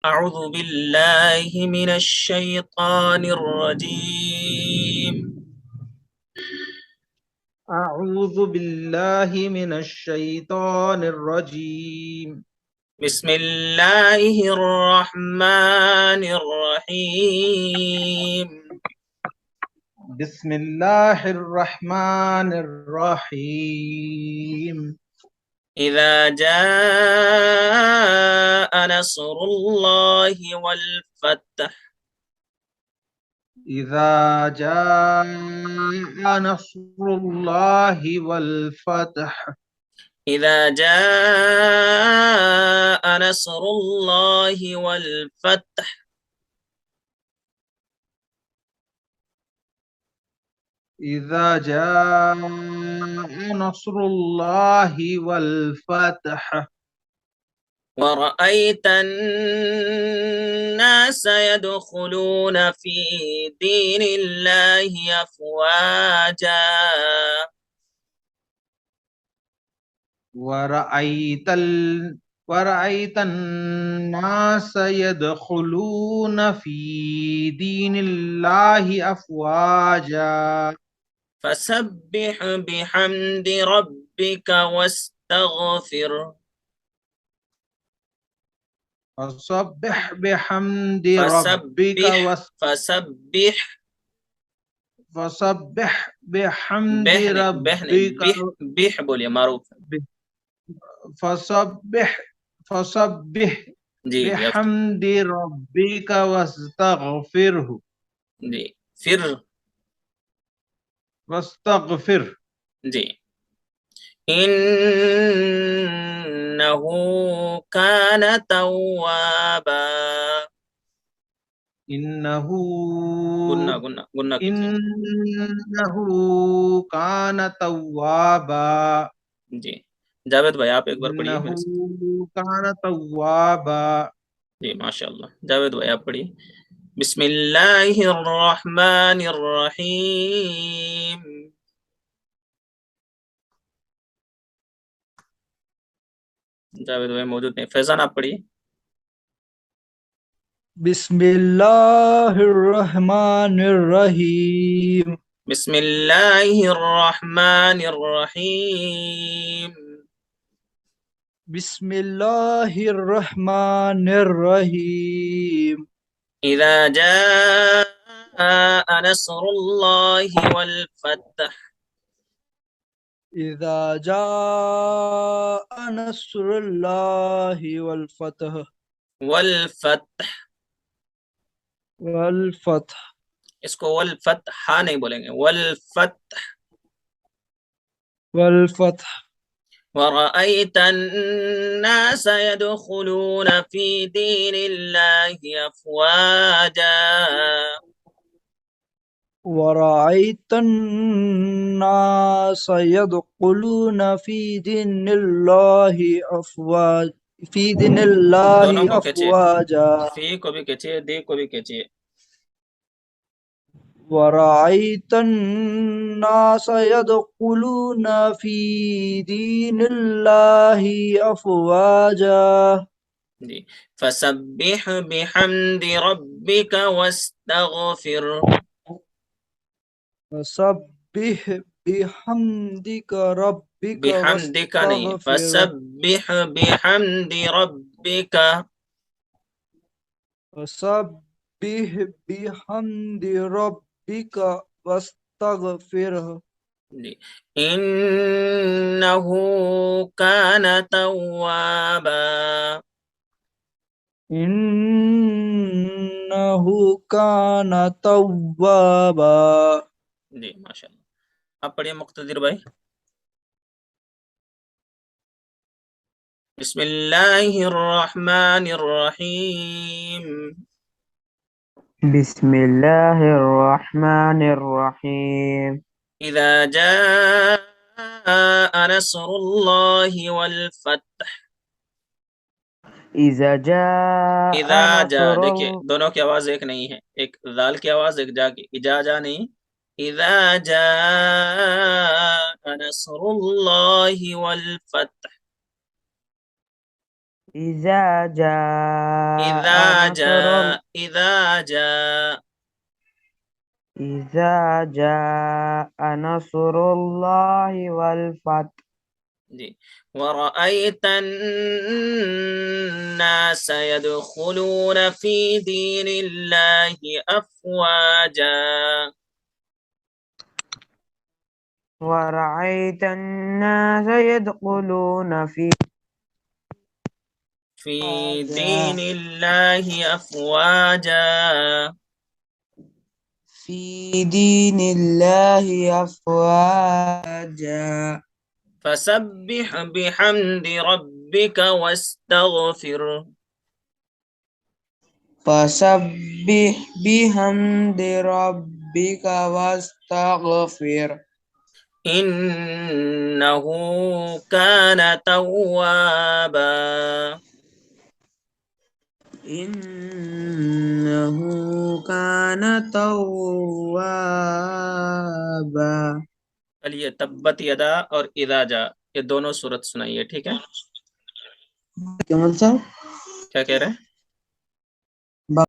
أعوذ بالله من الشيطان الرجيم. أعوذ بالله من الشيطان الرجيم. بسم الله الرحمن الرحيم. بسم الله الرحمن الرحيم. إذا جاء نصر الله والفتح. إذا جاء نصر الله والفتح. إذا جاء نصر الله والفتح. إذا جاء نصر الله والفتح. ورأيت الناس يدخلون في دين الله أفواجا. ورأيت ورأيت الناس يدخلون في دين الله أفواجا. فسبح بحمد ربك واستغفر. فسبح بحمد ربك فسبح فسبح فسبح بحمد بهن بهن ربك به बोलिए मारूफ. فسبح فسبح जी जी بحمد ربك واستغفره. जी फिर. واستغفر. जी. إنه كان توابا. إنه गुन्ना गुन्ना गुन्ना कीजिए. إنه كان توابا. जी. जावेद भाई आप एक बार पढ़िए إنه मेरे साथ. كان توابا. जी माशाल्लाह. जावेद भाई आप पढ़िए. बिस्मिल्लाहिर्रहमानिर्रहीम. जावेद भाई मौजूद नहीं. फैजान आप पढ़िए. बिस्मिल्लाहिर्रहमानिर्रहीम। बिस्मिल्लाहिर्रहमानिर्रहीम. बिस्मिल्लाहिर्रहमानिर्रहीम। إذا جاء نصر الله والفتح. إذا جاء نصر الله والفتح والفتح. والفتح इसको वल फतहा नहीं बोलेंगे. वल फतह. والفتح ورأيت الناس يدخلون في دين الله أفواجا. ورأيت الناس يدخلون في دين الله أفواج في دين दोनों الله को खींचिए. أفواجا फी को भी खींचिए, दी को भी खींचिए. ورأيت الناس يدخلون في دين الله أفواجا जी. फसब्बिह बिहम्दि रब्बिक वस्तगफिर. فسبح بحمدك ربك बिहम्दिका नहीं, واستغفره फसब्बिह बिहम्दि रब्बिक. فسبح بحمد ربك واستغفره जी. इन्नहु कान तव्वाबा. إنه كان توابا जी माशाल्लाह. आप पढ़िए मुक्तदिर भाई. बिस्मिल्लाहिर्रहमानिर्रहीम. بسم الله الرحمن الرحيم. إذا جاء نصر الله والفتح. إذا جاء इदा जा, نصر देखिए दोनों की आवाज एक नहीं है. एक दाल की आवाज, एक जा की. इजा जा नहीं. इदा जा नसरुल्लाहि वल फतह. إذا جاء إذا نصر جاء إذا جاء إذا جاء نصر الله والفتح जी ورأيت الناس يدخلون في دين الله أفواجا ورأيت الناس يدخلون في دين الله أفواجا في دين الله أفواجا فسبح بحمد ربك واستغفر فسبح بحمد ربك واستغفر إنه كان توابا إنه كان توابا चलिए तब्बत यदा और इदा जा ये दोनों सूरत सुनाइए ठीक है कमल साहब क्या कह रहे हैं